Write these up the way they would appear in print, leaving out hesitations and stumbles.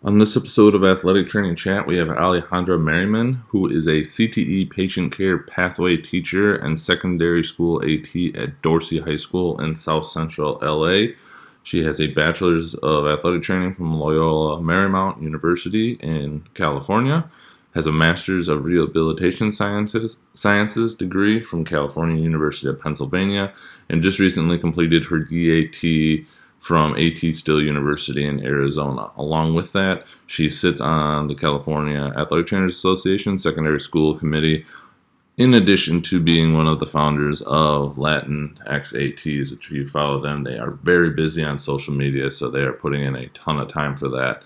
On this episode of Athletic Training Chat, we have Alejandra Merriman, who is a CTE patient care pathway teacher and secondary school AT at Dorsey High School in South Central LA. She has a bachelor's of athletic training from Loyola Marymount University in California, has a master's of rehabilitation sciences degree from California University of Pennsylvania, and just recently completed her DAT from AT Still University in Arizona. Along with that, she sits on the California Athletic Trainers Association Secondary School Committee, in addition to being one of the founders of Latinx.ATs, which if you follow them, they are very busy on social media, so they are putting in a ton of time for that.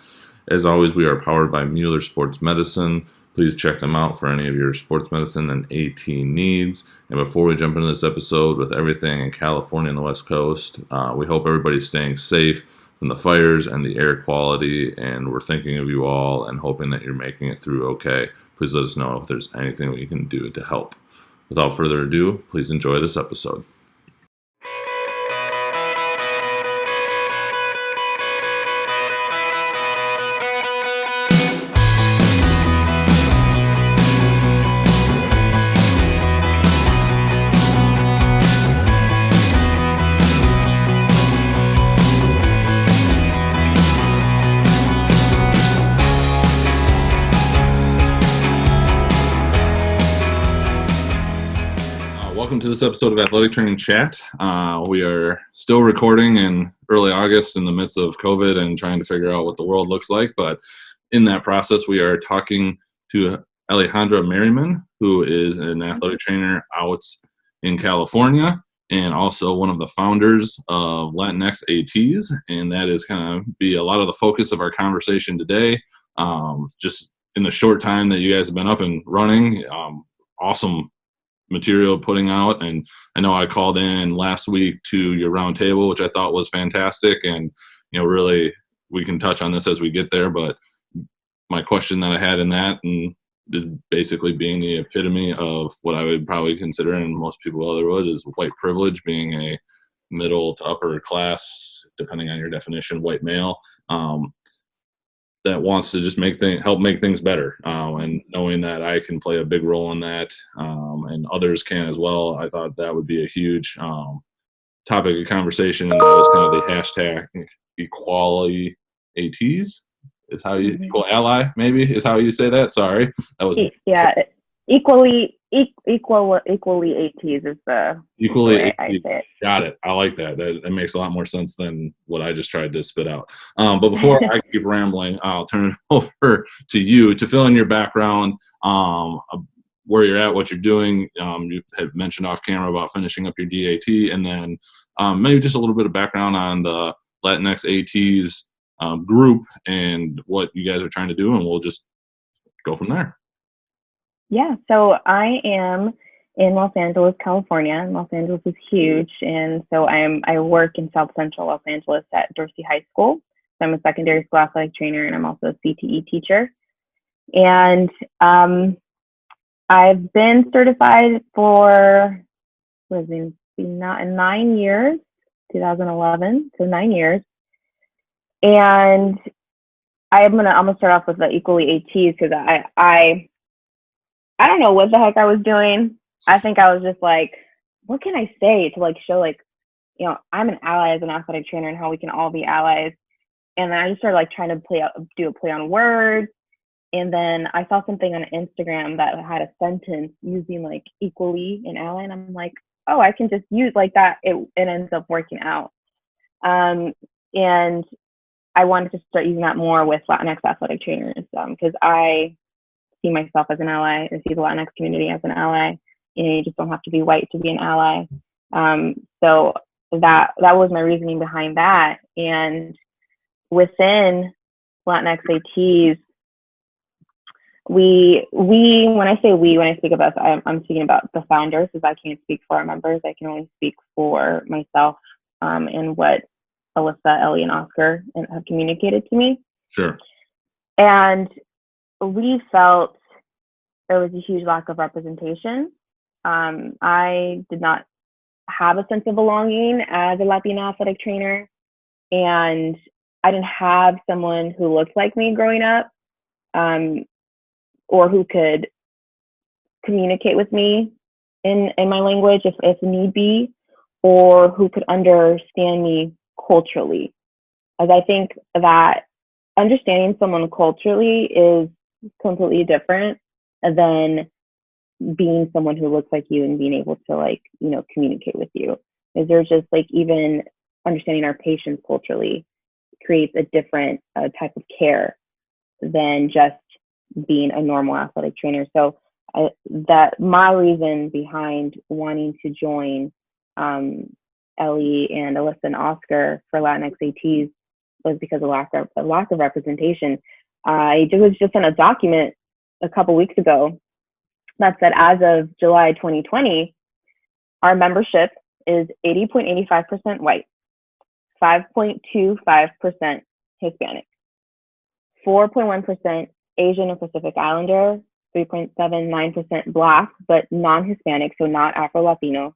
As always, we are powered by Mueller Sports Medicine. Please check them out for any of your sports medicine and AT needs. And before we jump into this episode with everything in California and the West Coast, we hope everybody's staying safe from the fires and the air quality. And we're thinking of you all and hoping that you're making it through okay. Please let us know if there's anything we can do to help. Without further ado, please enjoy this episode. Welcome to this episode of Athletic Training Chat. We are still recording in early August in the midst of COVID and trying to figure out what the world looks like. But in that process, we are talking to Alejandra Merriman, who is an athletic trainer out in California and also one of the founders of Latinx.ATs. And that is kind of be a lot of the focus of our conversation today. Just in the short time that you guys have been up and running, awesome material putting out. And I know I called in last week to your round table, which I thought was fantastic. And, really we can touch on this as we get there. But my question that I had in that and is basically being the epitome of what I would probably consider, and most people other would, is white privilege, being a middle to upper class, depending on your definition, white male. That wants to just help make things better, and knowing that I can play a big role in that, and others can as well. I thought that would be a huge topic of conversation, and that was kind of the hashtag EquALLYATs is how you equal ally maybe is how you say that. Sorry, that was equally ATs is the way I say it. Got it. I like that. That makes a lot more sense than what I just tried to spit out. But before I keep rambling, I'll turn it over to you to fill in your background, where you're at, what you're doing. You had mentioned off camera about finishing up your DAT, and then maybe just a little bit of background on the Latinx.ATs group and what you guys are trying to do, and we'll just go from there. Yeah, so I am in Los Angeles, California. Los Angeles is huge, and so I work in South Central Los Angeles at Dorsey High School. So I'm a secondary school athletic trainer, and I'm also a CTE teacher. And I've been certified for 9 years, 2011, so 9 years. And I'm gonna start off with the equally ATs because I don't know what the heck I was doing. I think I was just like, what can I say to show I'm an ally as an athletic trainer and how we can all be allies. And then I just started trying to do a play on words. And then I saw something on Instagram that had a sentence using equally and ally. And I'm like, oh, I can just use that. It ends up working out. And I wanted to start using that more with Latinx athletic trainers because I see myself as an ally and see the Latinx community as an ally. You just don't have to be white to be an ally. So that was my reasoning behind that. And within Latinx.ATs, when I speak of us, I'm speaking about the founders, because I can't speak for our members. I can only speak for myself and what Alyssa, Ellie, and Oscar have communicated to me. Sure. And we felt there was a huge lack of representation. I did not have a sense of belonging as a Latina athletic trainer. And I didn't have someone who looked like me growing up, or who could communicate with me in my language if need be, or who could understand me culturally. As I think that understanding someone culturally is completely different than being someone who looks like you and being able to, like, you know, communicate with you. Is there just, like, even understanding our patients culturally creates a different type of care than just being a normal athletic trainer. So that my reason behind wanting to join Ellie and Alyssa and Oscar for Latinx ATs was because of lack of representation. I was just on a document a couple weeks ago that said, as of July 2020, our membership is 80.85% white, 5.25% Hispanic, 4.1% Asian and Pacific Islander, 3.79% Black, but non-Hispanic, so not Afro-Latino,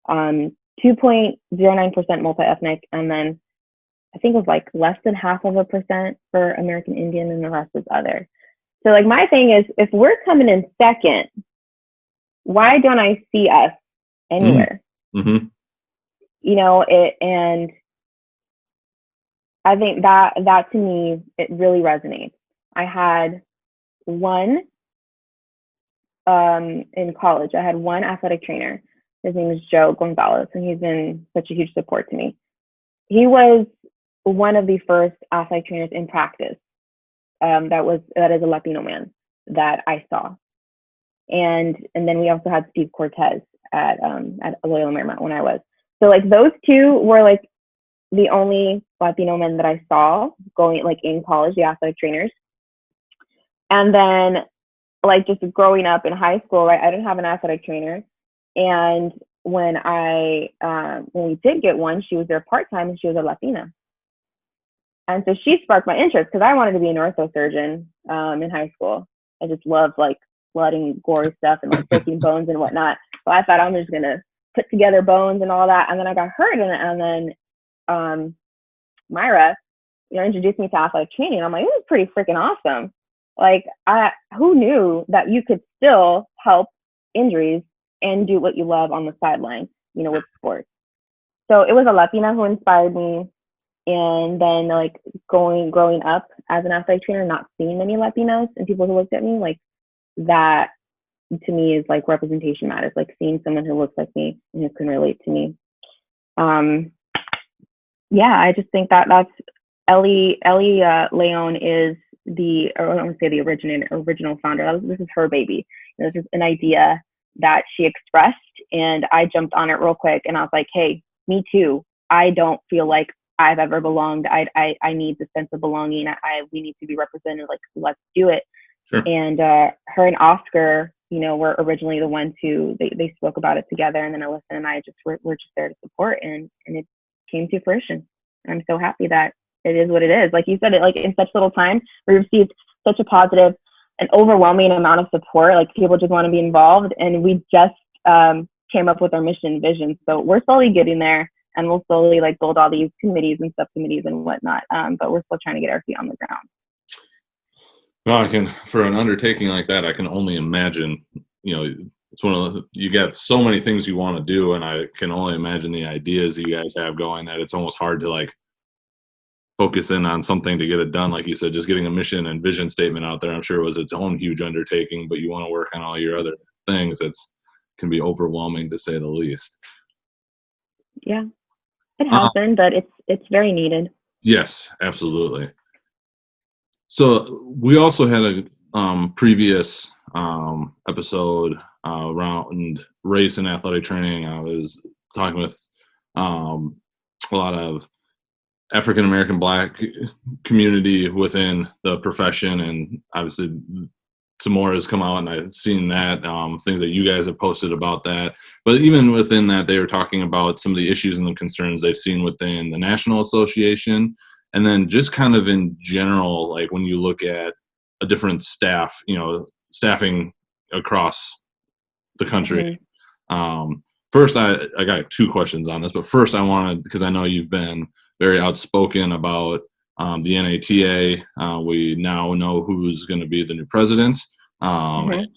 2.09% multi-ethnic, and then I think it was like less than 0.5% for American Indian, and the rest is other. So, like, my thing is, if we're coming in second, why don't I see us anywhere? Mm-hmm. You know, and I think that to me, it really resonates. I had one in college. I had one athletic trainer. His name is Joe Gonzalez, and he's been such a huge support to me. He was one of the first athletic trainers in practice that is a Latino man that I saw. And then we also had Steve Cortez at Loyola Marymount when I was. So, like, those two were, like, the only Latino men that I saw going, like, in college, the athletic trainers. And then, like, just growing up in high school, right, I didn't have an athletic trainer. And when we did get one, she was there part-time, and she was a Latina. And so she sparked my interest because I wanted to be an orthosurgeon in high school. I just loved, like, blooding, gory stuff and, like, breaking bones and whatnot. So I thought I'm just going to put together bones and all that. And then I got hurt in it. And then Myra, you know, introduced me to athletic training. I'm like, this is pretty freaking awesome. Like, who knew that you could still help injuries and do what you love on the sideline, you know, with sports. So it was a Latina who inspired me. And then, like, growing up as an athletic trainer, not seeing many Latinos and people who looked at me, like, that to me is, like, representation matters. Like, seeing someone who looks like me and who can relate to me. Yeah, I just think that's Ellie Leon is I don't want to say the original founder. This is her baby. This is an idea that she expressed, and I jumped on it real quick, and I was like, hey, me too. I don't feel like I've ever belonged. I need the sense of belonging. We need to be represented. Like, let's do it. Sure. And her and Oscar, you know, were originally the ones who they spoke about it together, and then Alyssa and I were just there to support, and it came to fruition. I'm so happy that it is what it is. Like you said, it, like, in such little time, we received such a positive and overwhelming amount of support. Like, people just want to be involved, and we just came up with our mission and vision. So we're slowly getting there, and we'll slowly, like, build all these committees and subcommittees and whatnot. But we're still trying to get our feet on the ground. Well, for an undertaking like that, I can only imagine, you know, it's you got so many things you want to do, and I can only imagine the ideas you guys have going, that it's almost hard to, like, focus in on something to get it done. Like you said, just getting a mission and vision statement out there, I'm sure, was its own huge undertaking, but you want to work on all your other things. Can be overwhelming, to say the least. Yeah, it has been, but it's very needed. Yes, absolutely. So we also had a previous episode around race and athletic training. I was talking with a lot of African American Black community within the profession, and obviously some more has come out, and I've seen that things that you guys have posted about that. But even within that, they were talking about some of the issues and the concerns they've seen within the National Association. And then just kind of in general, like, when you look at a different staff, you know, staffing across the country. Mm-hmm. First, I got two questions on this, but first I wanted, because I know you've been very outspoken about the NATA. We now know who's going to be the new president, and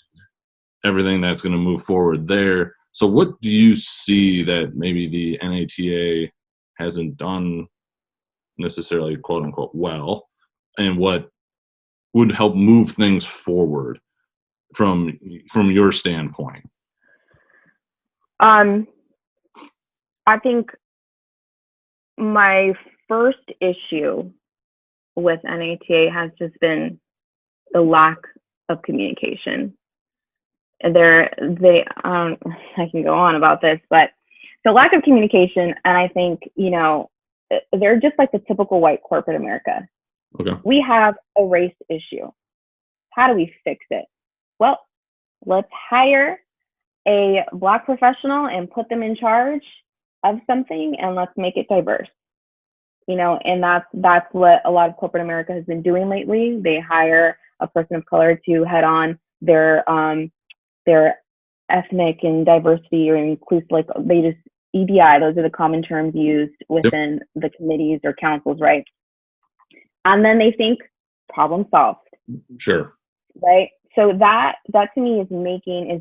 everything that's going to move forward there. So what do you see that maybe the NATA hasn't done necessarily, quote unquote, well, and what would help move things forward from your standpoint? I think my first issue with NATA has just been the lack of communication. I can go on about this, but the lack of communication, and I think, they're just like the typical white corporate America. Okay. We have a race issue. How do we fix it? Well, let's hire a Black professional and put them in charge of something, and let's make it diverse. And that's what a lot of corporate America has been doing lately. They hire a person of color to head on their ethnic and diversity or inclusive, like they just EDI, those are the common terms used within the committees or councils, right? And then they think problem solved. Sure. Right. So that to me is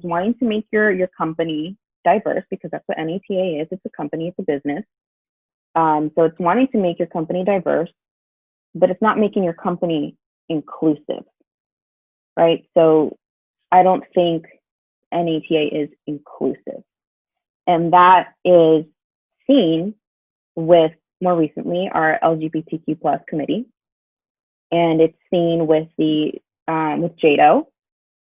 wanting to make your company diverse, because that's what NATA is. It's a company, it's a business. So it's wanting to make your company diverse, but it's not making your company inclusive. Right. So I don't think NATA is inclusive. And that is seen with, more recently, our LGBTQ plus committee. And it's seen with with JADO,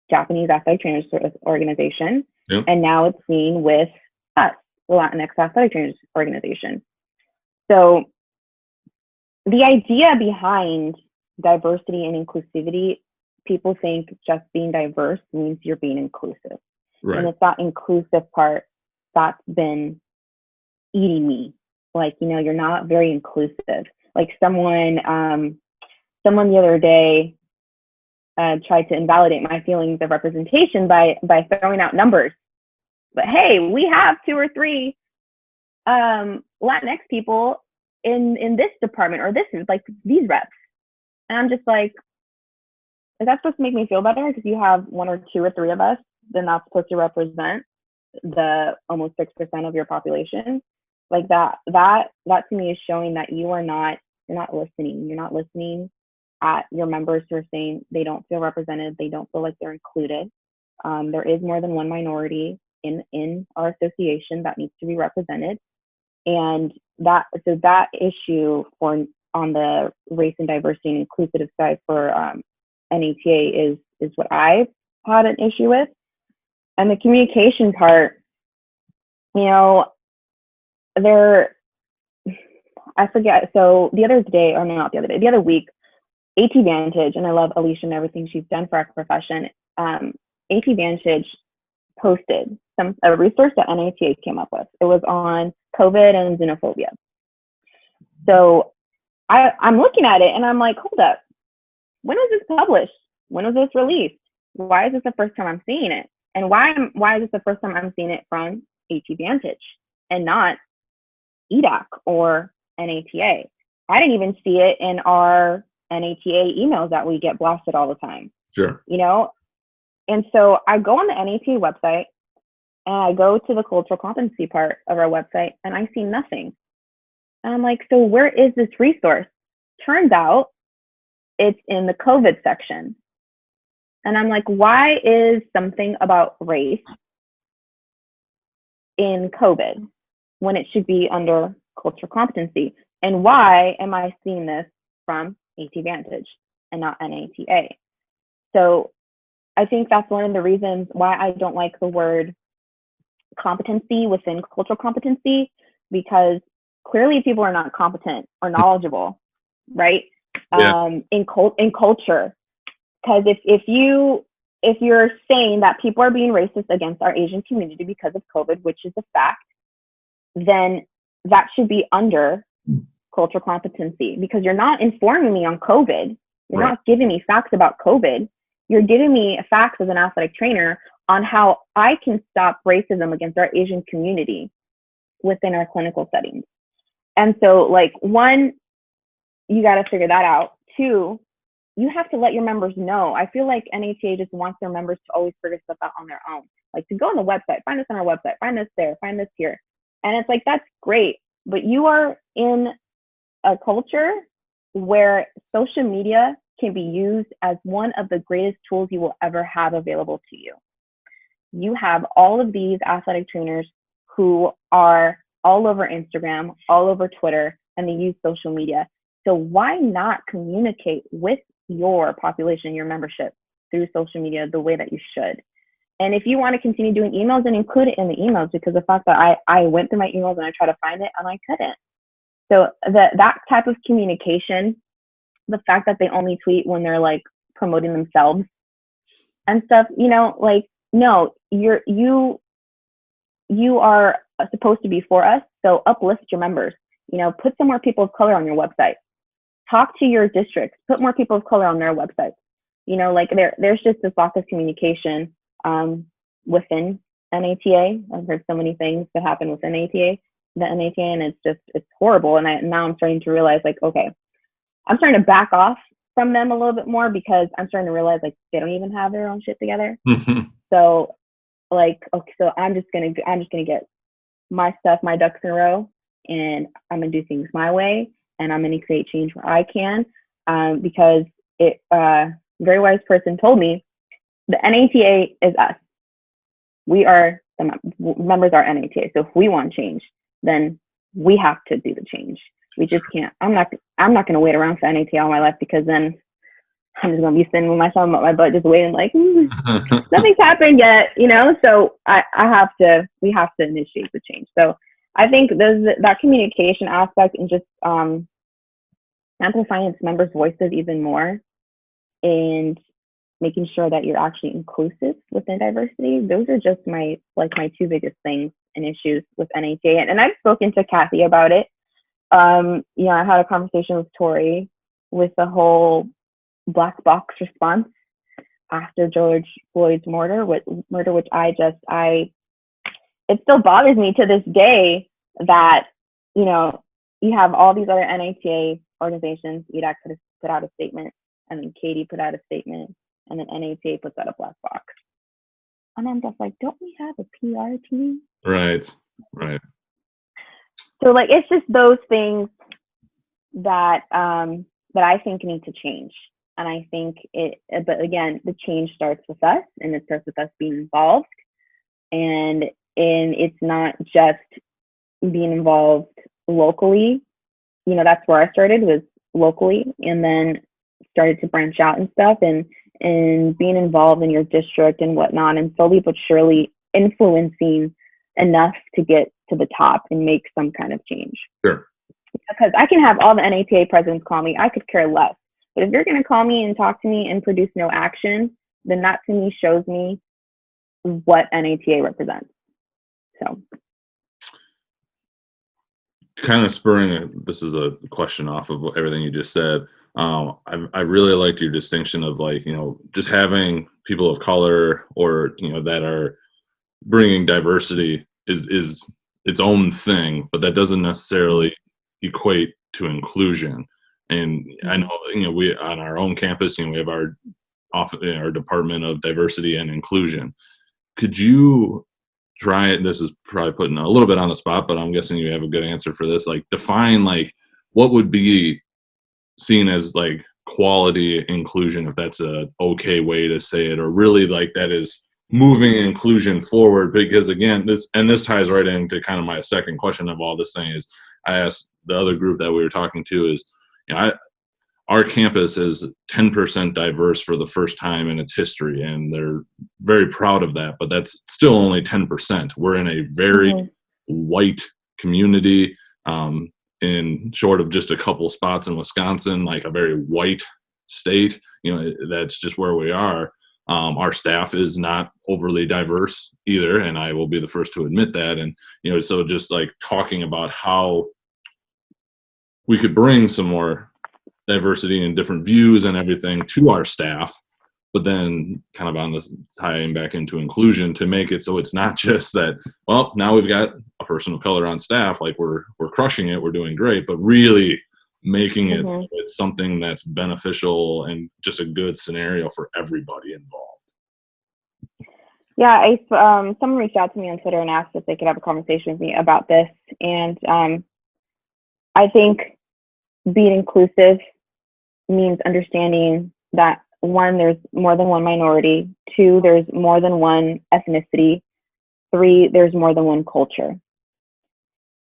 Japanese Athletic Trainers Organization. Yep. And now it's seen with us, the Latinx Athletic Trainers Organization. So the idea behind diversity and inclusivity, people think just being diverse means you're being inclusive. Right. And it's that inclusive part that's been eating me. Like, you're not very inclusive. Like someone the other day tried to invalidate my feelings of representation by throwing out numbers. But hey, we have 2 or 3 Latinx people in this department, or this is like these reps. And I'm just like, is that supposed to make me feel better? Because you have 1 or 2 or 3 of us, then that's supposed to represent the almost 6% of your population. Like that to me is showing that you're not listening. You're not listening at your members who are saying they don't feel represented, they don't feel like they're included. There is more than one minority in our association that needs to be represented. And that issue on the race and diversity and inclusive side for NATA is what I've had an issue with. And the communication part, I forget. So the other week, ATVantage, and I love Alicia and everything she's done for our profession. ATVantage posted a resource that NATA came up with. It was on COVID and xenophobia. So I'm looking at it and I'm like, hold up. When was this published? When was this released? Why is this the first time I'm seeing it? And why is this the first time I'm seeing it from ATVantage and not EDAC or NATA? I didn't even see it in our NATA emails that we get blasted all the time. Sure. And so I go on the NATA website and I go to the cultural competency part of our website and I see nothing. And I'm like, so where is this resource? Turns out it's in the COVID section. And I'm like, why is something about race in COVID when it should be under cultural competency? And why am I seeing this from ATVantage and not NATA? So I think that's one of the reasons why I don't like the word competency within cultural competency, because clearly people are not competent or knowledgeable, right? Yeah. In culture. Because if you're saying that people are being racist against our Asian community because of COVID, which is a fact, then that should be under cultural competency, because you're not informing me on COVID. You're not giving me facts about COVID. You're giving me facts as an athletic trainer on how I can stop racism against our Asian community within our clinical settings. And so, like, one, you got to figure that out. Two, you have to let your members know. I feel like NATA just wants their members to always figure stuff out on their own. Like to go on the website, find this on our website, find this there, find this here. And it's like, that's great. But you are in a culture where social media can be used as one of the greatest tools you will ever have available to you. You have all of these athletic trainers who are all over Instagram, all over Twitter, and they use social media. So why not communicate with your population, your membership through social media the way that you should? And if you want to continue doing emails, then include it in the emails, because the fact that I went through my emails and I tried to find it and I couldn't. So that type of communication, the fact that they only tweet when they're like promoting themselves and stuff, you know, like, no, you are supposed to be for us. So uplift your members, you know, put some more people of color on your website, talk to your districts, put more people of color on their websites. You know, like there's just this lack of communication within NATA. I've heard so many things that happen within the NATA, and it's horrible. And now I'm starting to realize, like, okay, I'm starting to back off from them a little bit more, because I'm starting to realize, like, they don't even have their own shit together. So, like, okay, so I'm just gonna get my stuff, my ducks in a row, and I'm gonna do things my way, and I'm gonna create change where I can, because a very wise person told me the NATA is us. We are the members are NATA. So if we want change, then we have to do the change. We just can't. I'm not going to wait around for NATA all my life, because then I'm just going to be sitting with my thumb up my butt, just waiting, like, nothing's happened yet, you know? So we have to initiate the change. So I think that communication aspect, and just amplifying its members' voices even more, and making sure that you're actually inclusive within diversity. Those are just my two biggest things and issues with NATA. And I've spoken to Kathy about it. You know, I had a conversation with Tori with the whole black box response after George Floyd's murder, which it still bothers me to this day that, you know, you have all these other NATA organizations. EDAC could have put out a statement, and then Katie put out a statement, and then NATA puts out a black box. And I'm just like, don't we have a PR team? Right. So, like, it's just those things that that I think need to change. And I think but again, the change starts with us, and it starts with us being involved. And it's not just being involved locally. You know, that's where I started, was locally, and then started to branch out and stuff, and being involved in your district and whatnot, and slowly but surely influencing enough to get to the top and make some kind of change. Sure. Because I can have all the NATA presidents call me, I could care less. But if you're going to call me and talk to me and produce no action, then that to me shows me what NATA represents. So, kind of this is a question off of everything you just said. I really liked your distinction of, like, you know, just having people of color, or, you know, that are bringing diversity is its own thing, but that doesn't necessarily equate to inclusion. And I know, you know, we on our own campus, you know, we have our Department of Diversity and Inclusion. Could you try it? This is probably putting a little bit on the spot, but I'm guessing you have a good answer for this. Like, define, like, what would be seen as, like, quality inclusion, if that's a okay way to say it, or really, like, that is moving inclusion forward. Because again, this ties right into kind of my second question of all this thing is, I asked the other group that we were talking to is, you know, our campus is 10% diverse for the first time in its history, and they're very proud of that, but that's still only 10%. We're in a very white community, in short of just a couple spots in Wisconsin, like a very white state. You know, that's just where we are. Our staff is not overly diverse either, and I will be the first to admit that. And, you know, so just like talking about how we could bring some more diversity and different views and everything to our staff, but then kind of on this tying back into inclusion to make it so it's not just that, well, now we've got a person of color on staff, like we're crushing it, we're doing great, but really making it Mm-hmm. it's something that's beneficial and just a good scenario for everybody involved. Yeah, someone reached out to me on Twitter and asked if they could have a conversation with me about this, and I think being inclusive means understanding that, one, there's more than one minority, two, there's more than one ethnicity, three, there's more than one culture.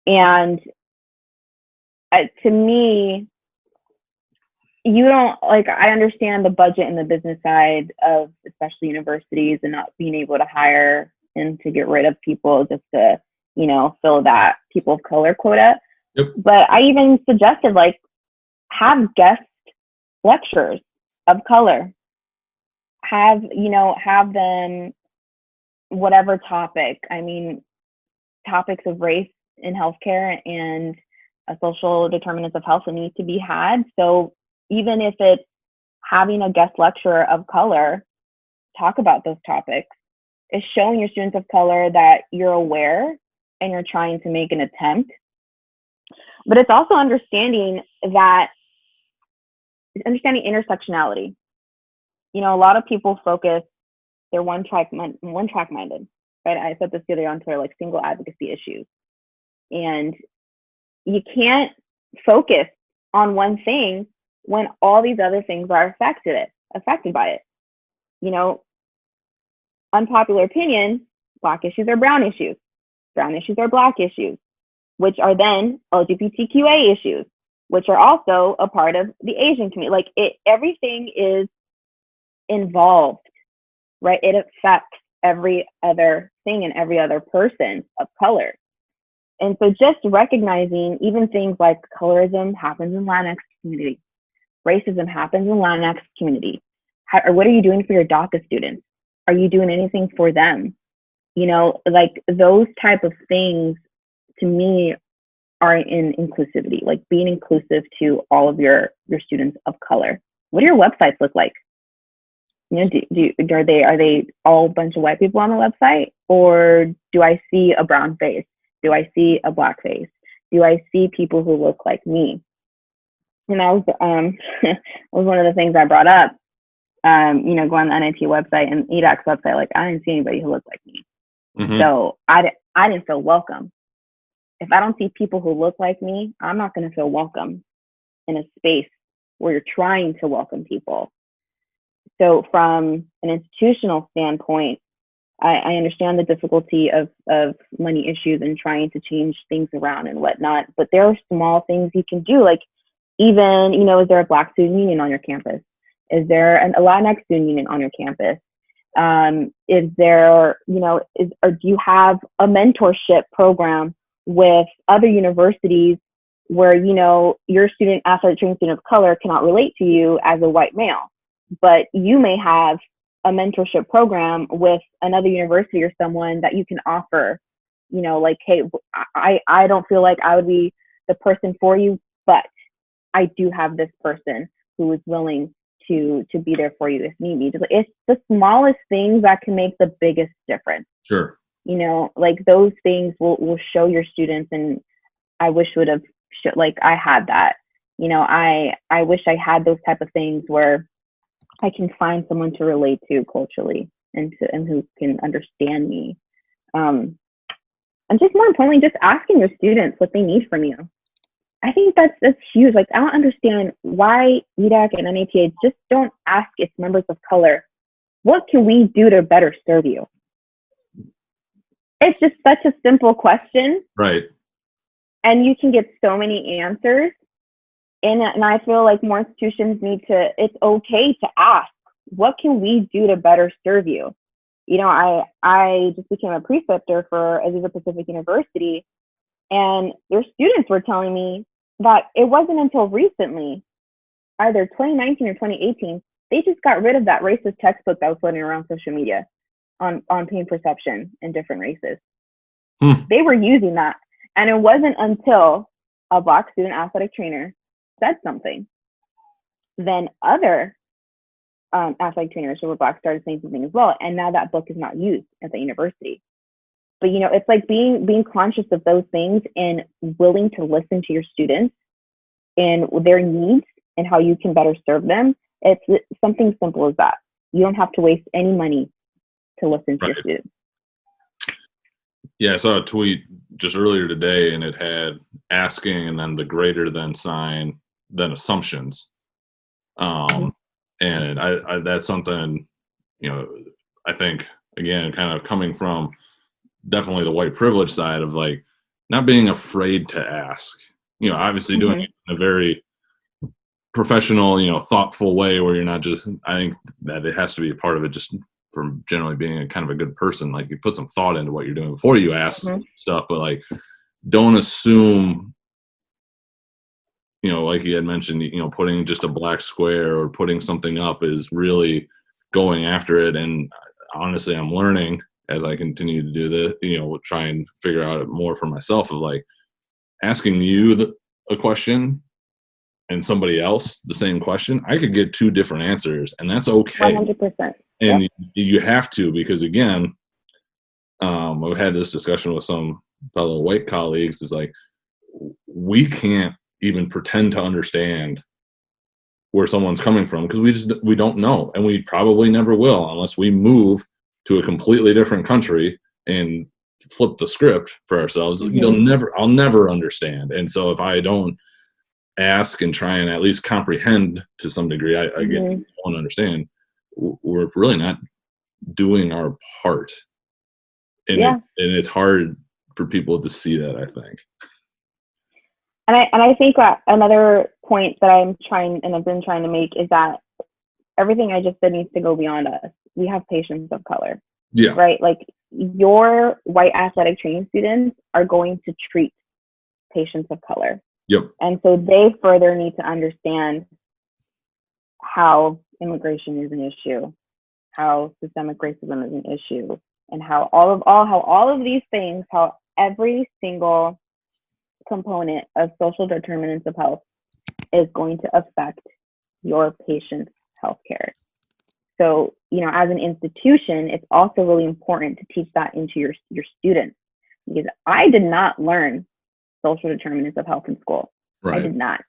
And to me, you don't, like, I understand the budget and the business side of especially universities and not being able to hire and to get rid of people just to, fill that people of color quota. Yep. But I even suggested, like, have guest lecturers of color. Have them whatever topic. I mean, topics of race in healthcare and social determinants of health need to be had. So even if it's having a guest lecturer of color talk about those topics, is showing your students of color that you're aware and you're trying to make an attempt. But it's also understanding intersectionality. A lot of people focus, they're one track minded, right? I said this the other day on Twitter, like single advocacy issues. And you can't focus on one thing when all these other things are affected by it. Unpopular opinion, Black issues are brown issues. Brown issues are Black issues, which are then LGBTQA issues, which are also a part of the Asian community. Like everything is involved, right? It affects every other thing and every other person of color. And so just recognizing even things like colorism happens in Latinx community, racism happens in Latinx community. What are you doing for your DACA students? Are you doing anything for them? Like those type of things to me are in inclusivity, like being inclusive to all of your students of color. What do your websites look like? Are they all a bunch of white people on the website, or do I see a brown face? Do I see a Black face? Do I see people who look like me? And that was one of the things I brought up. Going on the NIT website and EDAC's website, like I didn't see anybody who looked like me. Mm-hmm. So I didn't feel welcome. If I don't see people who look like me, I'm not going to feel welcome in a space where you're trying to welcome people. So from an institutional standpoint, I understand the difficulty of money issues and trying to change things around and whatnot, but there are small things you can do. Like even, is there a Black student union on your campus? Is there a Latinx student union on your campus? Is there, or do you have a mentorship program with other universities where, your student, athletic training student of color cannot relate to you as a white male, but you may have a mentorship program with another university or someone that you can offer, like, hey, I don't feel like I would be the person for you, but I do have this person who is willing to be there for you if need be. It's the smallest things that can make the biggest difference. Sure. Like those things will show your students, and I wish would have like I had that. I wish I had those type of things where I can find someone to relate to culturally and who can understand me. And just more importantly, just asking your students what they need from you. I think that's huge. Like, I don't understand why EDAC and NATA just don't ask its members of color, what can we do to better serve you? It's just such a simple question. Right. And you can get so many answers. And I feel like more institutions it's okay to ask, what can we do to better serve you? I just became a preceptor for Azusa Pacific University, and their students were telling me that it wasn't until recently, either 2019 or 2018, they just got rid of that racist textbook that was floating around social media on pain perception in different races. They were using that. And it wasn't until a Black student athletic trainer said something, then other athletic trainers who were Black started saying something as well. And now that book is not used at the university. But, it's like being conscious of those things and willing to listen to your students and their needs and how you can better serve them. It's something simple as that. You don't have to waste any money to listen to your students. Yeah, I saw a tweet just earlier today, and it had asking and then the greater than sign, then assumptions. And that's something, I think, again, kind of coming from definitely the white privilege side of like not being afraid to ask, obviously doing it in a very professional, thoughtful way where you're not just, I think that it has to be a part of it just from generally being a kind of a good person. Like you put some thought into what you're doing before you ask stuff, but like, don't assume, like you had mentioned, putting just a black square or putting something up is really going after it. And honestly, I'm learning as I continue to do this, try and figure out more for myself of like asking you a question and somebody else the same question. I could get two different answers, and that's okay. 100%. And you have to, because again, I've had this discussion with some fellow white colleagues, is like, we can't even pretend to understand where someone's coming from because we don't know, and we probably never will unless we move to a completely different country and flip the script for ourselves. I'll never understand. And so if I don't ask and try and at least comprehend to some degree, I don't understand, we're really not doing our part. And it's hard for people to see that, I think. And I think that another point that I've been trying to make is that everything I just said needs to go beyond us. We have patients of color. Yeah. Right? Like your white athletic training students are going to treat patients of color. Yep. And so they further need to understand how immigration is an issue, how systemic racism is an issue, and how all of these things, how every single component of social determinants of health is going to affect your patient's healthcare. So, as an institution, it's also really important to teach that into your students, because I did not learn social determinants of health in school. Right. I did not.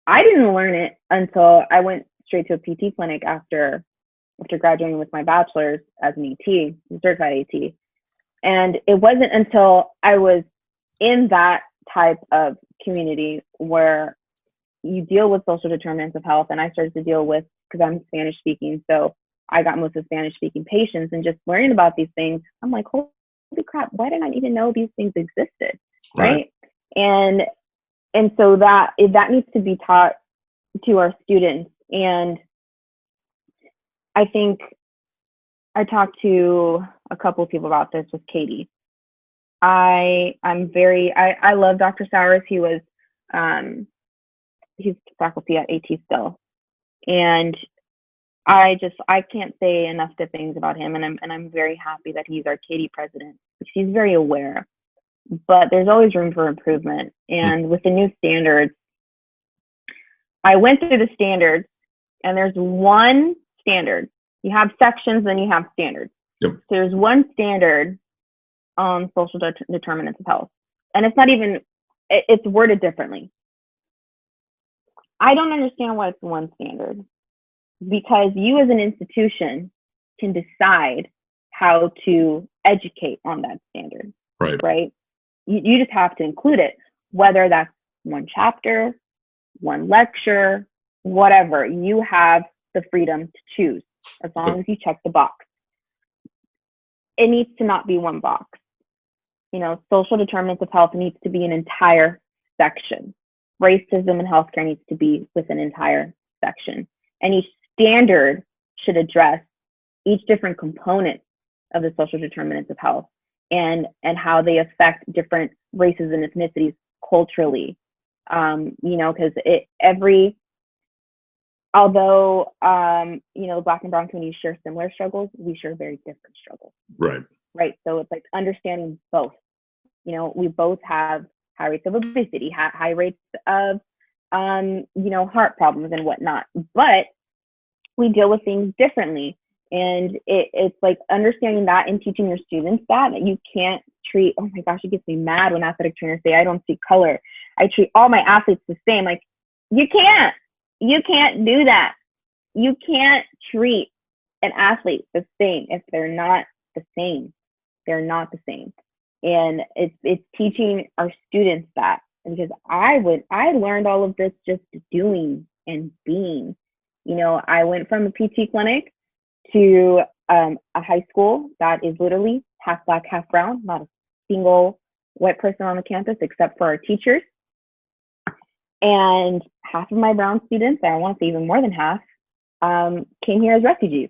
I didn't learn it until I went straight to a PT clinic after graduating with my bachelor's as an AT, certified AT. And it wasn't until I was in that type of community where you deal with social determinants of health, and I started to deal with, because I'm Spanish speaking, so I got most of Spanish speaking patients, and just learning about these things, I'm like, holy crap, why didn't I even know these things existed? Right? And so that needs to be taught to our students. And I think I talked to a couple of people about this with Katie. I love Dr. Sowers. He's faculty at AT still. And I can't say enough good things about him. And I'm very happy that he's our Katie president, because he's very aware. But there's always room for improvement. And with the new standards, I went through the standards, and there's one standard. You have sections, then you have standards. Yep. So there's one standard on social determinants of health. And it's not even, it's worded differently. I don't understand why it's one standard, because you as an institution can decide how to educate on that standard. Right? You just have to include it, whether that's one chapter, one lecture, whatever. You have the freedom to choose, as long as you check the box. It needs to not be one box. Social determinants of health needs to be an entire section. Racism in healthcare needs to be with an entire section. And each standard should address each different component of the social determinants of health, and how they affect different races and ethnicities culturally. Because although Black and Brown communities share similar struggles, we share very different struggles. Right. So it's like understanding both. We both have high rates of obesity, high rates of heart problems and whatnot, but we deal with things differently. And it's like understanding that and teaching your students that you can't treat, oh my gosh, it gets me mad when athletic trainers say, I don't see color. I treat all my athletes the same. Like, You can't do that. You can't treat an athlete the same if they're not the same. They're not the same. And it's teaching our students that, because I learned all of this just doing and being. You know, I went from a PT clinic to a high school that is literally half black, half brown, not a single white person on the campus except for our teachers. And half of my brown students, I want to say even more than half, came here as refugees.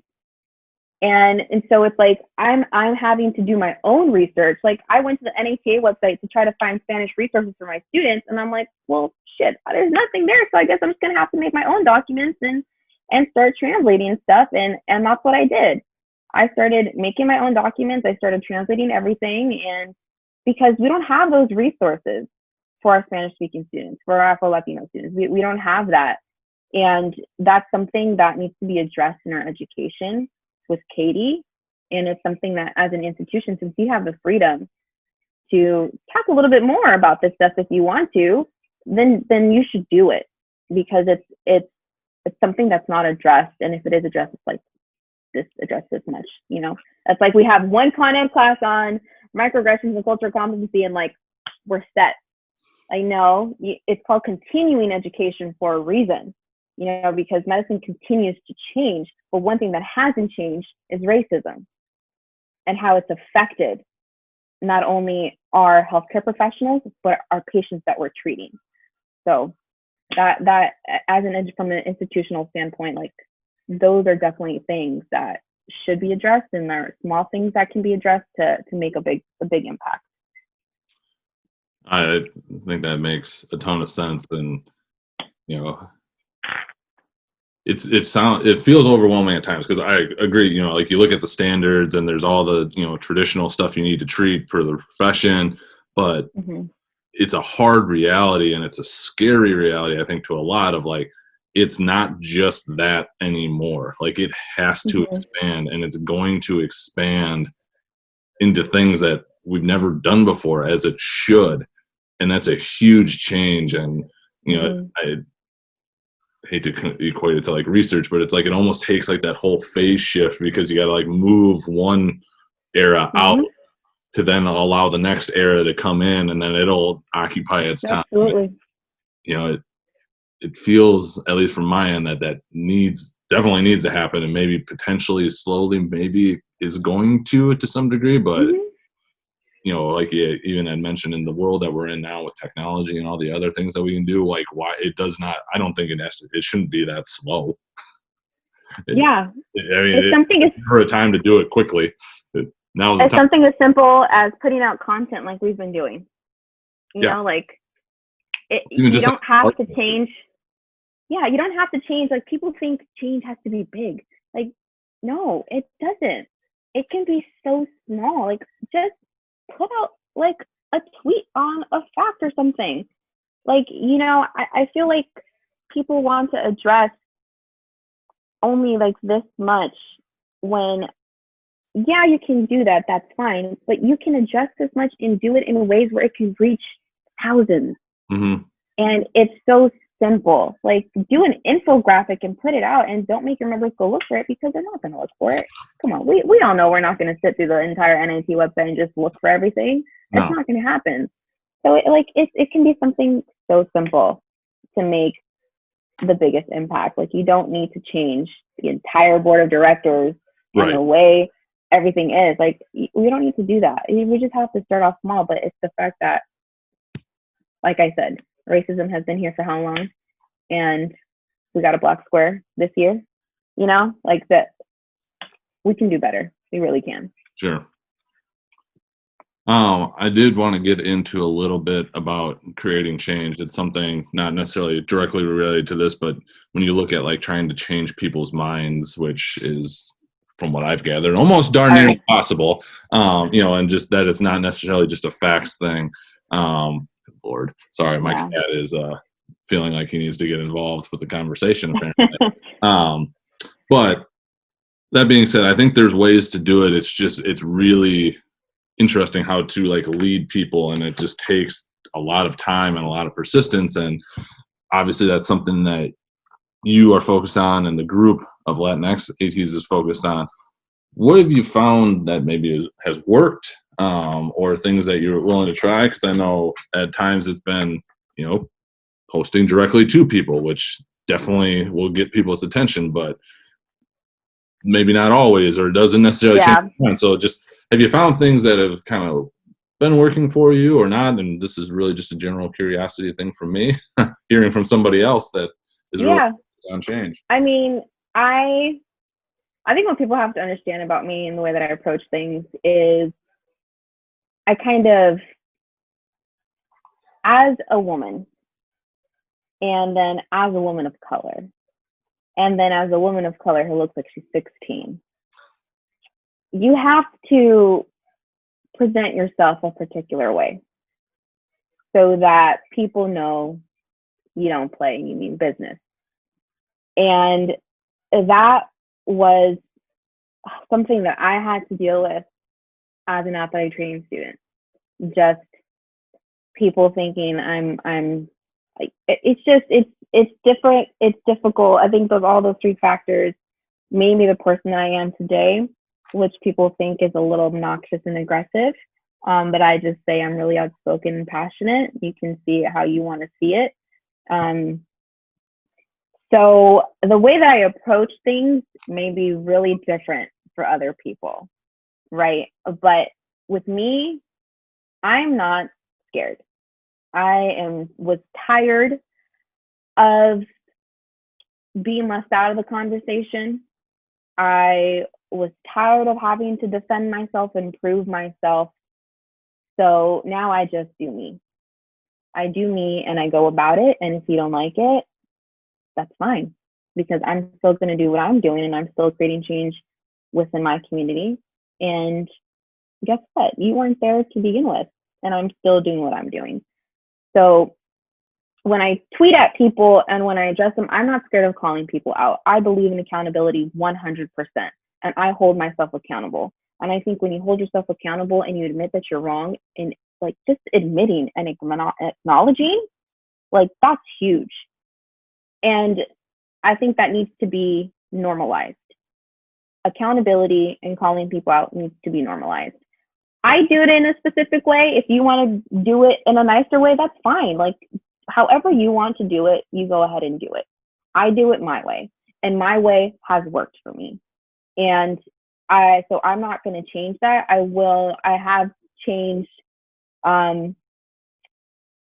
And so it's like I'm having to do my own research. Like, I went to the NATA website to try to find Spanish resources for my students, and I'm like, well, shit, there's nothing there. So I guess I'm just gonna have to make my own documents and start translating stuff. And that's what I did. I started making my own documents. I started translating everything, and because we don't have those resources for our Spanish-speaking students, for our Afro-Latino students, we don't have that, and that's something that needs to be addressed in our education with Katie. And it's something that, as an institution, since you have the freedom to talk a little bit more about this stuff if you want to, then you should do it, because it's something that's not addressed. And if it is addressed, it's like addressed this much, you know. It's like we have one content class on microaggressions and cultural competency, and like we're set. I know it's called continuing education for a reason, you know, because medicine continues to change. But one thing that hasn't changed is racism and how it's affected not only our healthcare professionals, but our patients that we're treating. So that from an institutional standpoint, like, those are definitely things that should be addressed, and there are small things that can be addressed to make a big impact. I think that makes a ton of sense, and you know, it feels overwhelming at times, because I agree. You know, like, you look at the standards, and there's all the, you know, traditional stuff you need to treat for the profession, but it's a hard reality, and it's a scary reality, I think, to a lot of, like, it's not just that anymore. Like, it has to expand, and it's going to expand into things that we've never done before, as it should. And that's a huge change. And, you know, I hate to equate it to like research, but it's like, it almost takes like that whole phase shift, because you got to like move one era out to then allow the next era to come in, and then it'll occupy its time. Absolutely. You know, it feels, at least from my end, that definitely needs to happen, and maybe potentially slowly maybe is going to some degree, but you know, like you even had mentioned, in the world that we're in now with technology and all the other things that we can do, like, why it does not, I don't think it shouldn't be that slow. It's something for a time to do it quickly. Now's the time. Something as simple as putting out content like we've been doing. You know, like, you don't have to change. Yeah, you don't have to change. Like, people think change has to be big. Like, no, it doesn't. It can be so small. Like, just put out like a tweet on a fact or something. Like, you know, I feel like people want to address only like this much, when, yeah, you can do that, that's fine, but you can adjust this much and do it in ways where it can reach thousands. And it's so simple. Like, do an infographic and put it out, and don't make your members go look for it, because they're not going to look for it. Come on, we all know we're not going to sit through the entire NIT website and just look for everything. That's not going to happen. So it can be something so simple to make the biggest impact. Like, you don't need to change the entire board of directors and the way everything is. Like, we don't need to do that. We just have to start off small. But it's the fact that, like I said, racism has been here for how long? And we got a black square this year, you know, like that. We can do better. We really can. Sure. I did want to get into a little bit about creating change. It's something not necessarily directly related to this, but when you look at like trying to change people's minds, which is, from what I've gathered, almost darn near impossible, you know, and just that it's not necessarily just a facts thing. Lord, sorry, my cat is feeling like he needs to get involved with the conversation, apparently. But that being said, I think there's ways to do it. It's really interesting how to like lead people, and it just takes a lot of time and a lot of persistence. And obviously that's something that you are focused on and the group of Latinx ATs is focused on. What have you found that maybe has worked, or things that you're willing to try? Because I know at times it's been, posting directly to people, which definitely will get people's attention, but maybe not always, or doesn't necessarily change Yeah. the point. So just, have you found things that have kind of been working for you or not? And this is really just a general curiosity thing from me, hearing from somebody else that is really Yeah. on change. I mean, I think what people have to understand about me and the way that I approach things is I kind of, as a woman, and then as a woman of color, and then as a woman of color who looks like she's 16, you have to present yourself a particular way so that people know you don't play and you mean business. And that was something that I had to deal with as an athletic training student. Just people thinking I'm like, it's different. It's difficult. I think all those three factors made me the person that I am today, which people think is a little obnoxious and aggressive. But I just say I'm really outspoken and passionate. You can see it how you want to see it. So the way that I approach things may be really different for other people, right? But with me, I'm not scared. Was tired of being left out of the conversation. I was tired of having to defend myself and prove myself. So now I just do me. I do me and I go about it. And if you don't like it, that's fine, because I'm still going to do what I'm doing and I'm still creating change within my community. And guess what? You weren't there to begin with, and I'm still doing what I'm doing. So when I tweet at people and when I address them, I'm not scared of calling people out. I believe in accountability 100%, and I hold myself accountable. And I think when you hold yourself accountable and you admit that you're wrong, and like just admitting and acknowledging, like that's huge. And I think that needs to be normalized. Accountability and calling people out needs to be normalized. I do it in a specific way. If you want to do it in a nicer way, that's fine. Like, however you want to do it, you go ahead and do it. I do it my way, and my way has worked for me. And so I'm not going to change that. I have changed. I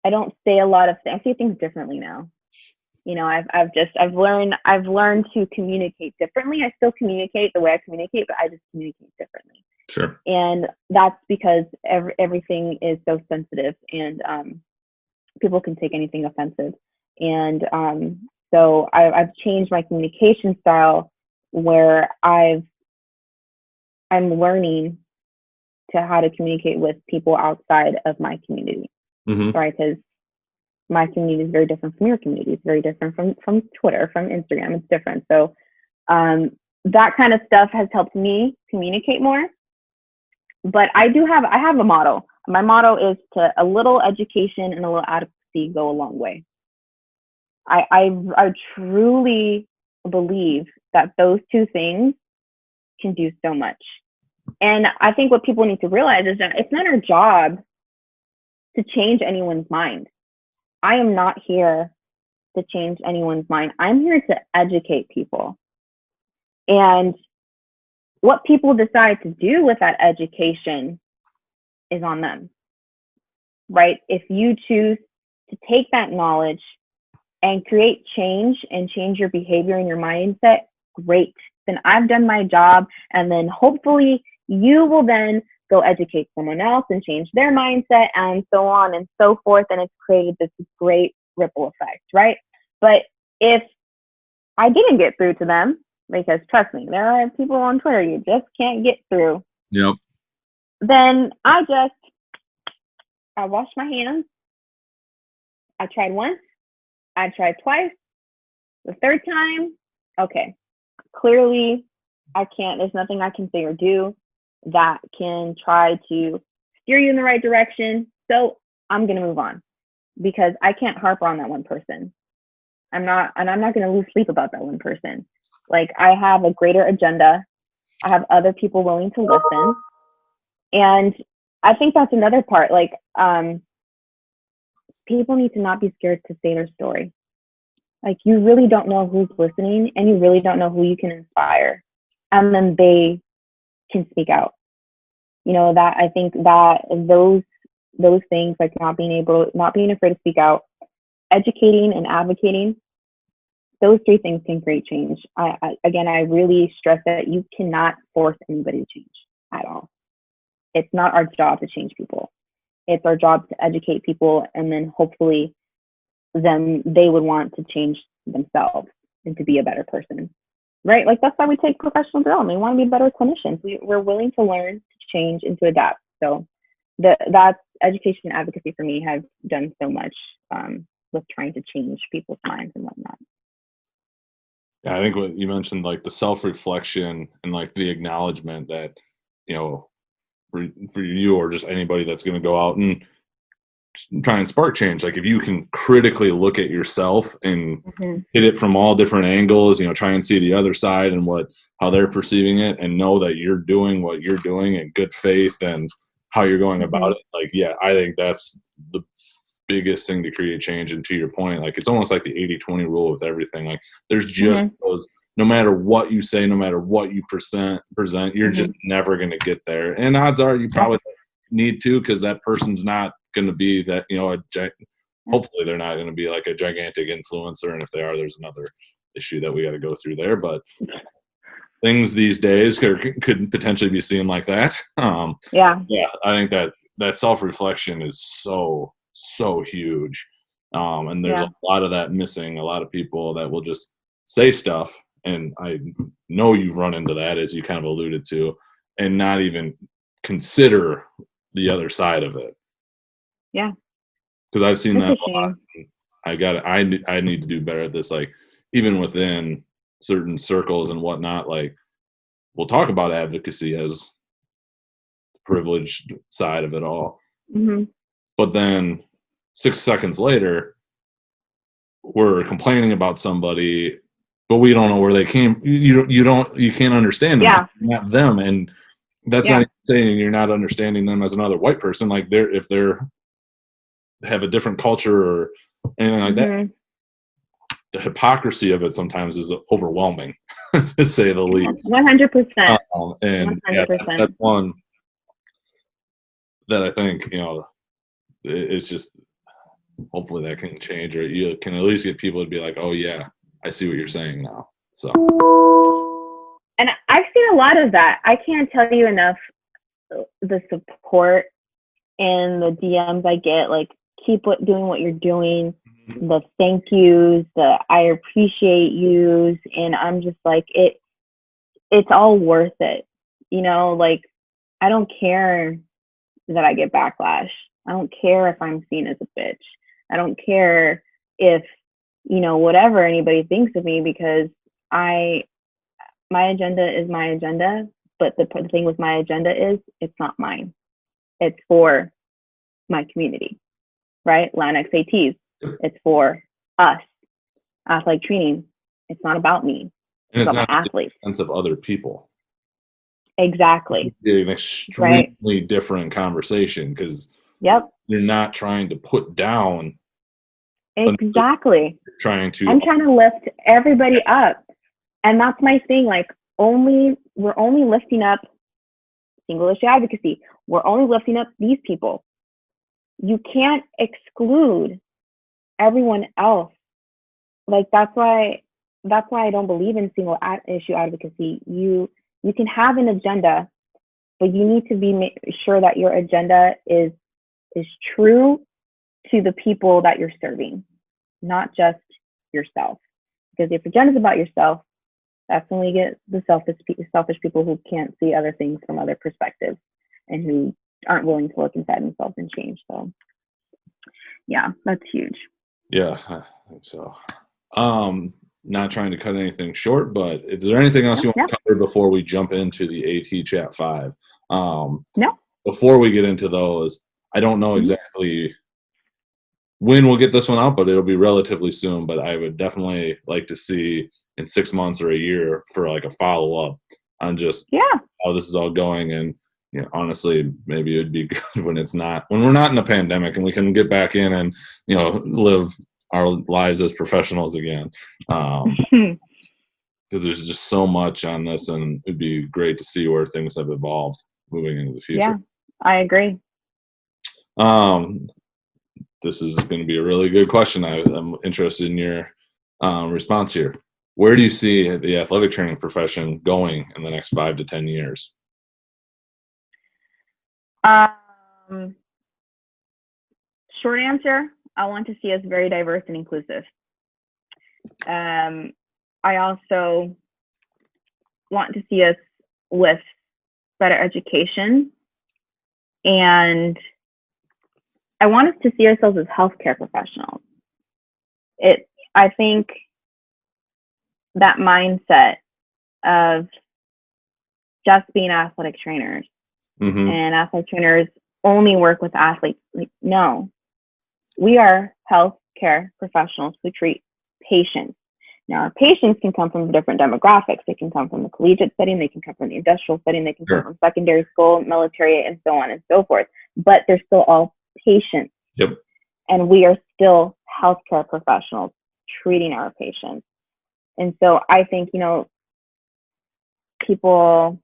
don't say a lot of things. I say things differently now. I've learned to communicate differently. I still communicate the way I communicate, but I just communicate differently. Sure. And that's because everything is so sensitive, and people can take anything offensive. And so I've changed my communication style, where I'm learning to how to communicate with people outside of my community, right? Because my community is very different from your community. It's very different from Twitter, from Instagram. It's different. So that kind of stuff has helped me communicate more. But I have a motto. My motto is to a little education and a little advocacy go a long way. I truly believe that those two things can do so much. And I think what people need to realize is that it's not our job to change anyone's mind. I am not here to change anyone's mind. I'm here to educate people. And what people decide to do with that education is on them, right? If you choose to take that knowledge and create change and change your behavior and your mindset, great. Then I've done my job. And then hopefully you will then go educate someone else and change their mindset, and so on and so forth. And it's created this great ripple effect, right? But if I didn't get through to them, because trust me, there are people on Twitter you just can't get through. Yep. Then I washed my hands. I tried once. I tried twice. The third time, okay, clearly I can't. There's nothing I can say or do that can try to steer you in the right direction. So I'm going to move on, because I can't harp on that one person. I'm not going to lose sleep about that one person. Like, I have a greater agenda. I have other people willing to listen. And I think that's another part. Like, people need to not be scared to say their story. Like, you really don't know who's listening, and you really don't know who you can inspire. And then they can speak out. You know, that I think that those things, like not being afraid to speak out, educating and advocating, those three things can create change. I really stress that you cannot force anybody to change at all. It's not our job to change people. It's our job to educate people, and then hopefully then they would want to change themselves and to be a better person, right? Like, that's why we take professional development. We want to be better clinicians. We're willing to learn, to change, and to adapt. So that's education and advocacy for me have done so much with trying to change people's minds and whatnot. Yeah, I think what you mentioned, like the self-reflection and like the acknowledgement that, you know, for you or just anybody that's going to go out and try and spark change, like if you can critically look at yourself and hit it from all different angles, you know, try and see the other side and how they're perceiving it, and know that you're doing what you're doing in good faith and how you're going about it. Like, yeah, I think that's the biggest thing to create change. And to your point, like, it's almost like the 80-20 rule with everything. Like, there's just those, no matter what you say, no matter what you present, you're just never going to get there. And odds are you probably need to, because that person's not going to be that, you know, hopefully they're not going to be like a gigantic influencer. And if they are, there's another issue that we got to go through there. But things these days could potentially be seen like that. Yeah, I think that self-reflection is so huge. And there's a lot of that missing. A lot of people that will just say stuff, and I know you've run into that, as you kind of alluded to, and not even consider the other side of it. Yeah. Because I've seen that a lot. I need to do better at this. Like, even within certain circles and whatnot, like, we'll talk about advocacy as the privileged side of it all. But then 6 seconds later, we're complaining about somebody, but we don't know where they came. You can't understand them, not them. And that's not even saying you're not understanding them as another white person. Like, if they're have a different culture or anything like that, the hypocrisy of it sometimes is overwhelming, to say the least. 100%. And 100%. That's one that I think, you know, it's just, hopefully that can change, or you can at least get people to be like, oh yeah, I see what you're saying now. So, and I've seen a lot of that. I can't tell you enough the support and the DMs I get, like, keep doing what you're doing, the thank yous, the I appreciate yous, and I'm just like, it's all worth it. You know, like, I don't care that I get backlash. I don't care if I'm seen as a bitch. I don't care if, you know, whatever anybody thinks of me, because my agenda is my agenda. But the thing with my agenda is, it's not mine. It's for my community, right? LatinxATs. It's for us. Athletic training. It's not about me. And it's about not my athletes. The sense of other people. Exactly. It's an extremely different conversation, because you're not trying to put down. Exactly. I'm trying to lift everybody up. And that's my thing. Like, we're only lifting up single issue advocacy. We're only lifting up these people. You can't exclude everyone else. Like, that's why I don't believe in single issue advocacy. You can have an agenda, but you need to be sure that your agenda is true to the people that you're serving, not just yourself. Because if your agenda is about yourself, that's when we get the selfish people who can't see other things from other perspectives and who aren't willing to look inside themselves and change. So, yeah, that's huge. Yeah, I think so. Not trying to cut anything short, but is there anything else you want to cover before we jump into the AT Chat 5? No. Before we get into those, I don't know exactly when we'll get this one out, but it'll be relatively soon. But I would definitely like to see in 6 months or a year for like a follow up on just how this is all going. And honestly, maybe it'd be good when we're not in a pandemic and we can get back in and live our lives as professionals again. Because there's just so much on this, and it'd be great to see where things have evolved moving into the future. Yeah, I agree. This is going to be a really good question. I'm interested in your response here. Where do you see the athletic training profession going in the next 5 to 10 years? Short answer, I want to see us very diverse and inclusive. I also want to see us with better education, and I want us to see ourselves as healthcare professionals. I think that mindset of just being athletic trainers and athletic trainers only work with athletes. Like, no, we are healthcare professionals who treat patients. Now, our patients can come from different demographics. They can come from the collegiate setting, they can come from the industrial setting, they can come from secondary school, military, and so on and so forth. But they're still all patients. Yep. And we are still healthcare professionals treating our patients. And so I think, people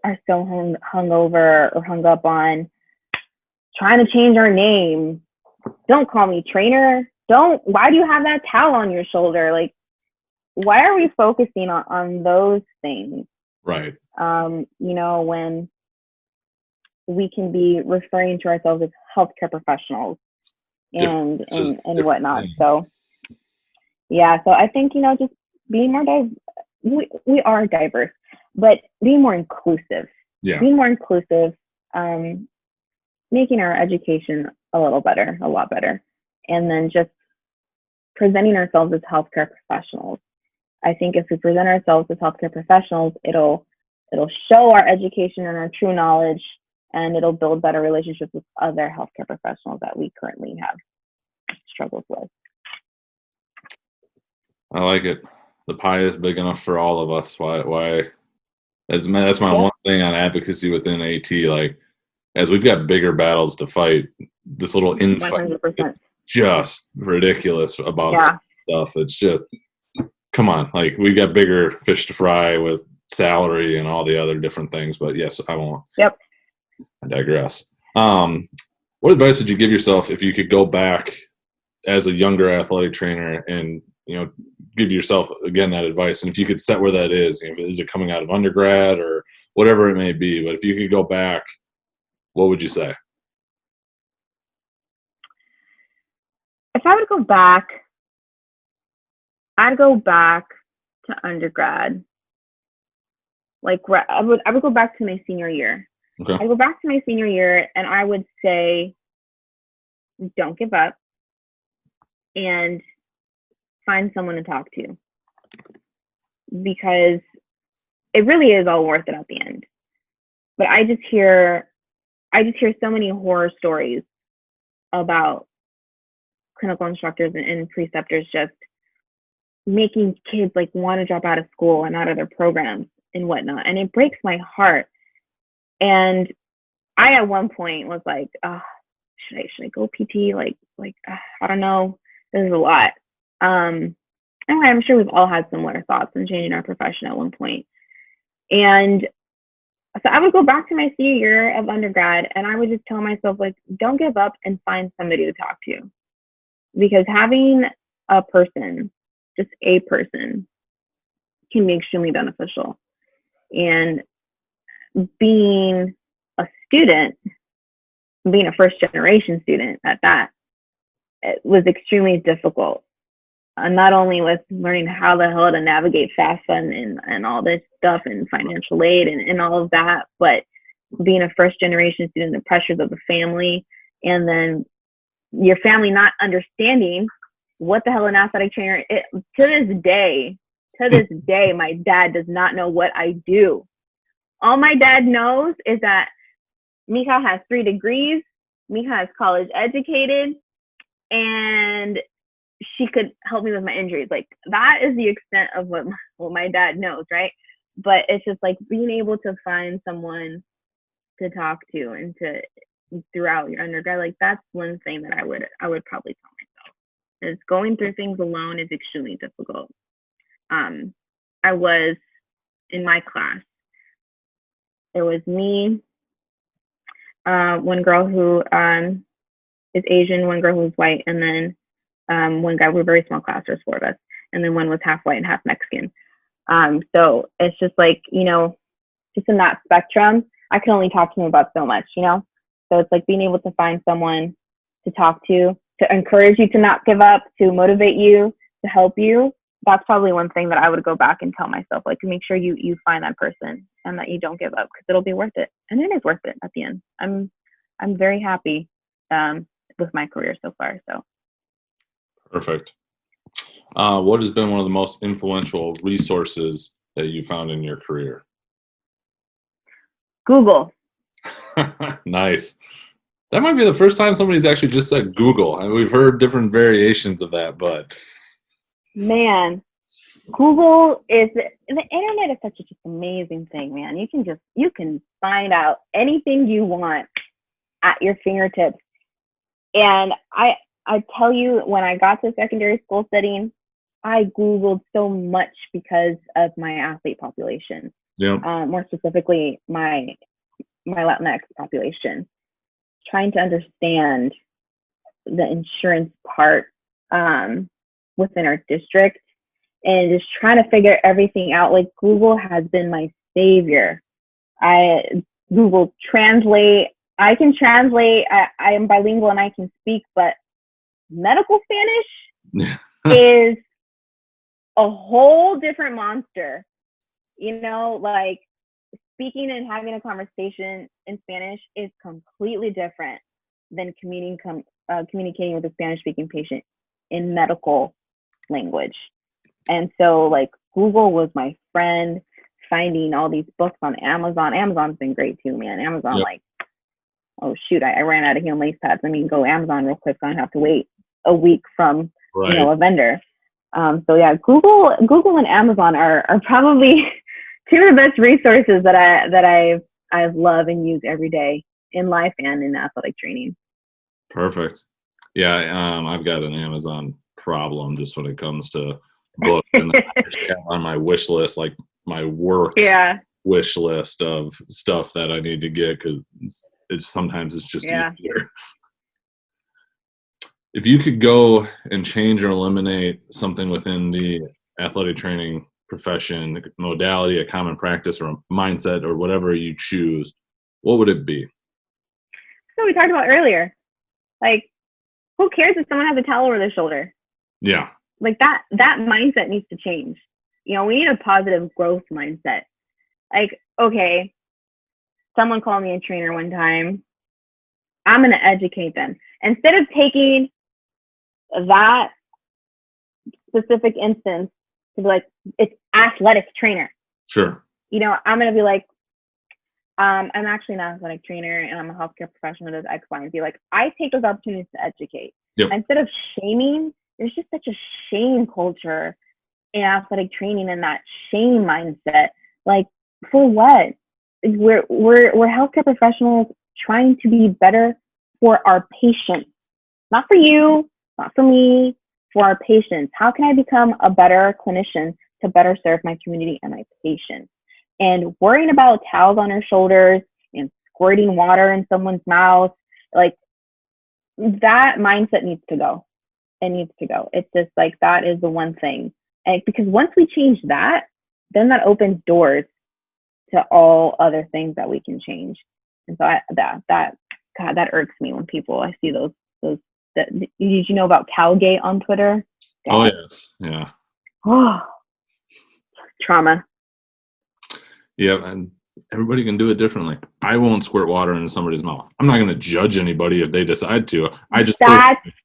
are so hung over or hung up on trying to change our name. Don't call me trainer. Why do you have that towel on your shoulder? Like, why are we focusing on those things? Right. When we can be referring to ourselves as healthcare professionals and whatnot. Things. So, so I think, just being more diverse. We are diverse, but being more inclusive. Yeah. Being more inclusive, making our education a lot better. And then just presenting ourselves as healthcare professionals. I think if we present ourselves as healthcare professionals, it'll show our education and our true knowledge, and it'll build better relationships with other healthcare professionals that we currently have struggles with. I like it. The pie is big enough for all of us. Why? That's my one thing on advocacy within AT. Like, as we've got bigger battles to fight, this little infight is just ridiculous about stuff. It's just, come on. Like, we got bigger fish to fry with salary and all the other different things. But yes, I won't. Yep. I digress. What advice would you give yourself if you could go back as a younger athletic trainer and, give yourself, again, that advice? And if you could set where that is it coming out of undergrad or whatever it may be, but if you could go back, what would you say? If I would go back, I'd go back to undergrad. Like, I would go back to my senior year. Okay. I'd go back to my senior year and I would say, don't give up and find someone to talk to, because it really is all worth it at the end. But I just hear so many horror stories about clinical instructors and preceptors just making kids like want to drop out of school and out of their programs and whatnot. And it breaks my heart. And I, at one point, was like, should I go PT? I don't know. This is a lot. And I'm sure we've all had similar thoughts on changing our profession at one point. And so I would go back to my senior year of undergrad and I would just tell myself, like, don't give up and find somebody to talk to. Because having a person, just a person, can be extremely beneficial. And being a student, being a first generation student at that, it was extremely difficult. Not only with learning how the hell to navigate FAFSA and all this stuff and financial aid and all of that, but being a first generation student, the pressures of the family, and then your family not understanding what the hell an athletic trainer is. To this day, my dad does not know what I do. All my dad knows is that Mika has 3 degrees, Mika is college educated, and she could help me with my injuries. Like, that is the extent of what my dad knows, right? But it's just like being able to find someone to talk to and to throughout your undergrad, like that's one thing that I would probably tell myself, is going through things alone is extremely difficult. I was in my class, it was me, one girl who is Asian, one girl who's white, and then one guy. We're a very small class, there's 4 of us, and then one was half white and half Mexican. So it's just like, you know, just in that spectrum, I can only talk to him about so much, you know? So it's like being able to find someone to talk to encourage you to not give up, to motivate you, to help you. That's probably one thing that I would go back and tell myself, like, to make sure you find that person and that you don't give up, because it'll be worth it. And it is worth it at the end. I'm very happy with my career so far. So Perfect. What has been one of the most influential resources that you found in your career? Google. Nice. That might be the first time somebody's actually just said Google. I mean, we've heard different variations of that, but man, Google is, the internet is such an amazing thing, man. You can find out anything you want at your fingertips. And I tell you, when I got to secondary school setting, I Googled so much because of my athlete population. yeah, More specifically, my Latinx population, trying to understand the insurance part within our district, and just trying to figure everything out. Like, Google has been my savior. Google Translate. I can translate. I am bilingual and I can speak, but medical Spanish is a whole different monster. You know, like, speaking and having a conversation in Spanish is completely different than communicating with a Spanish-speaking patient in medical language. And so, like, Google was my friend. Finding all these books on Amazon. Amazon's been great too, man. Amazon, yep. Like, oh shoot, I ran out of heel lace pads. I mean, go Amazon real quick. So I don't have to wait a week from a vendor. So yeah, Google and Amazon are probably two of the best resources that I've loved and use every day in life and in athletic training. Perfect. Yeah, I've got an Amazon problem just when it comes to books, and I just have on my wish list, like my work wish list of stuff that I need to get, because sometimes it's just easier. If you could go and change or eliminate something within the athletic training profession, modality, a common practice, or a mindset, or whatever you choose, what would it be? So we talked about earlier, like, who cares if someone has a towel over their shoulder? Yeah. Like, that mindset needs to change. You know, we need a positive growth mindset. Like, okay, someone called me a trainer one time. I'm going to educate them. Instead of taking that specific instance to be like, it's athletic trainer. Sure. You know, I'm going to be like, I'm actually an athletic trainer and I'm a healthcare professional that does X, Y, and Z. Like, I take those opportunities to educate. Yep. Instead of shaming, there's just such a shame culture in athletic training, and that shame mindset. Like, for what? We're healthcare professionals trying to be better for our patients, not for you, not for me, for our patients. How can I become a better clinician to better serve my community and my patients? And worrying about towels on our shoulders and squirting water in someone's mouth, like, that mindset needs to go. It needs to go. It's just like, that is the one thing. And because once we change that, then that opens doors to all other things that we can change. And so that irks me when I see those. Did you know about Cowgate on Twitter? Oh yes, yeah. Oh, trauma. Yeah, and everybody can do it differently. I won't squirt water into somebody's mouth. I'm not going to judge anybody if they decide to. That's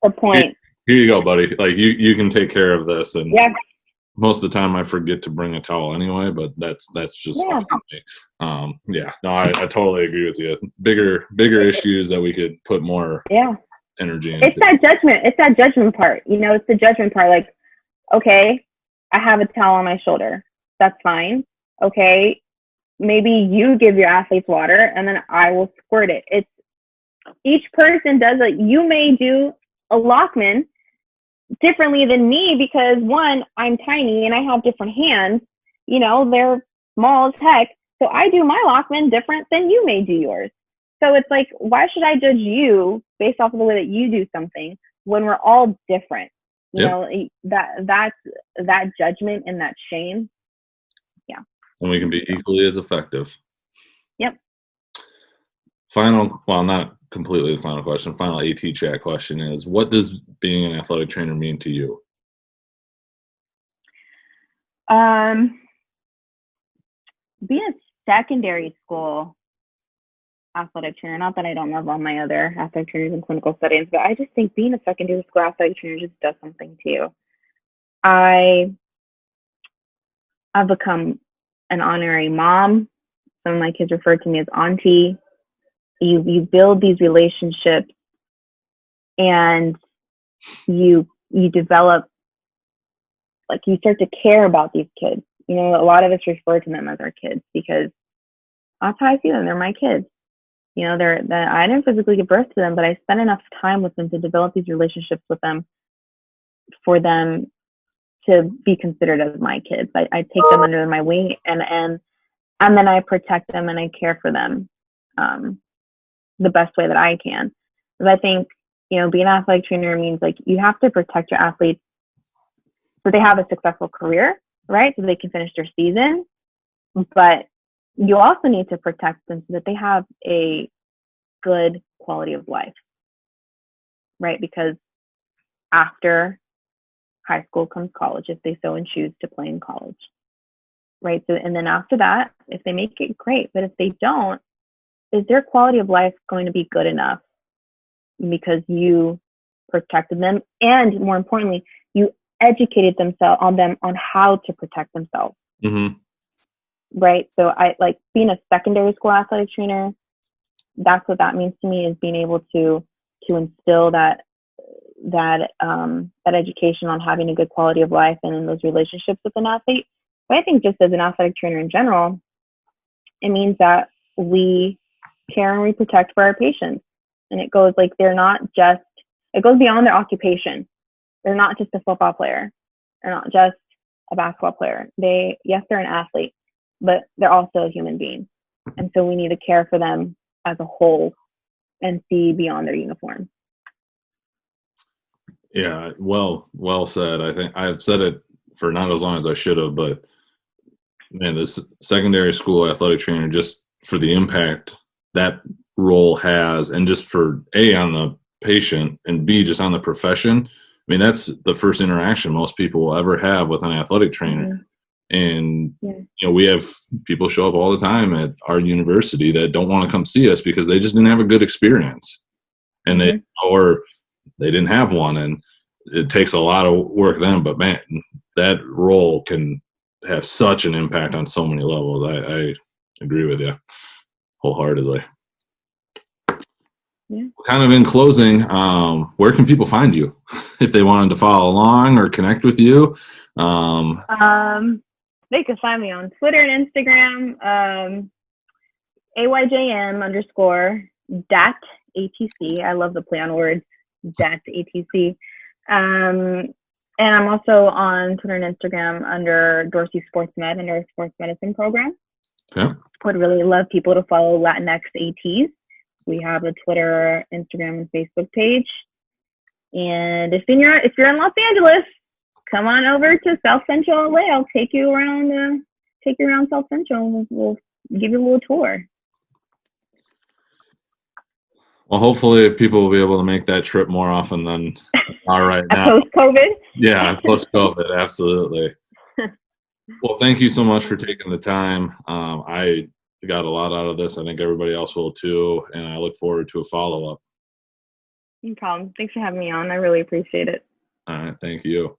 the point. Here you go, buddy. Like, you can take care of this. And most of the time I forget to bring a towel anyway, but that's just me. No, I totally agree with you. Bigger issues that we could put more energy into. It's that judgment. It's that judgment part. You know, it's the judgment part. Like, okay, I have a towel on my shoulder. That's fine. Okay, maybe you give your athletes water and then I will squirt it. It's each person does it. You may do a Lockman differently than me because one, I'm tiny and I have different hands. You know, they're small as heck. So I do my Lockman different than you may do yours. So it's like, why should I judge you based off of the way that you do something when we're all different? You know, that judgment and that shame. Yeah. And we can be equally as effective. Yep. Final, well, not completely the final question. Final AT chat question is: what does being an athletic trainer mean to you? Being a secondary school athletic trainer, not that I don't love all my other athletic trainers in clinical settings, but I just think being a secondary school athletic trainer just does something to you. I've become an honorary mom. Some of my kids refer to me as auntie. You build these relationships and you develop, like, you start to care about these kids. You know, a lot of us refer to them as our kids because that's how I see them. They're my kids. You know, I didn't physically give birth to them, but I spent enough time with them to develop these relationships with them for them to be considered as my kids. I take them under my wing and then I protect them and I care for them the best way that I can. Because I think, you know, being an athletic trainer means, like, you have to protect your athletes so they have a successful career, right? So they can finish their season. But you also need to protect them so that they have a good quality of life, right? Because after high school comes college, if they so and choose to play in college, right? So, and then after that, if they make it, great. But if they don't, is their quality of life going to be good enough because you protected them, and more importantly, you educated themselves on how to protect themselves? Mm-hmm. Right. So I like being a secondary school athletic trainer. That's what that means to me, is being able to instill that education on having a good quality of life and in those relationships with an athlete. But I think just as an athletic trainer in general, it means that we care and we protect for our patients. And it goes like, it goes beyond their occupation. They're not just a football player. They're not just a basketball player. They're an athlete, but they're also a human being. And so we need to care for them as a whole and see beyond their uniform. Yeah, well said. I think I've said it for not as long as I should have, but man, this secondary school athletic trainer, just for the impact that role has, and just for A, on the patient, and B, just on the profession. I mean, that's the first interaction most people will ever have with an athletic trainer. Mm-hmm. And, you know, we have people show up all the time at our university that don't want to come see us because they just didn't have a good experience, and or they didn't have one. And it takes a lot of work then, but man, that role can have such an impact on so many levels. I agree with you wholeheartedly. Yeah. Kind of in closing, where can people find you if they wanted to follow along or connect with you? They can find me on Twitter and Instagram, AYJM_DAT_ATC. I love the play on words, DAT ATC. And I'm also on Twitter and Instagram under Dorsey Sports Med, under our sports medicine program. Okay. Would really love people to follow LatinxATs. We have a Twitter, Instagram, and Facebook page. And if you're in Los Angeles, come on over to South Central LA. I'll take you around South Central. We'll give you a little tour. Well, hopefully people will be able to make that trip more often than all right now. Post-COVID? Yeah, post-COVID, absolutely. Well, thank you so much for taking the time. I got a lot out of this. I think everybody else will too, and I look forward to a follow-up. No problem. Thanks for having me on. I really appreciate it. All right, thank you.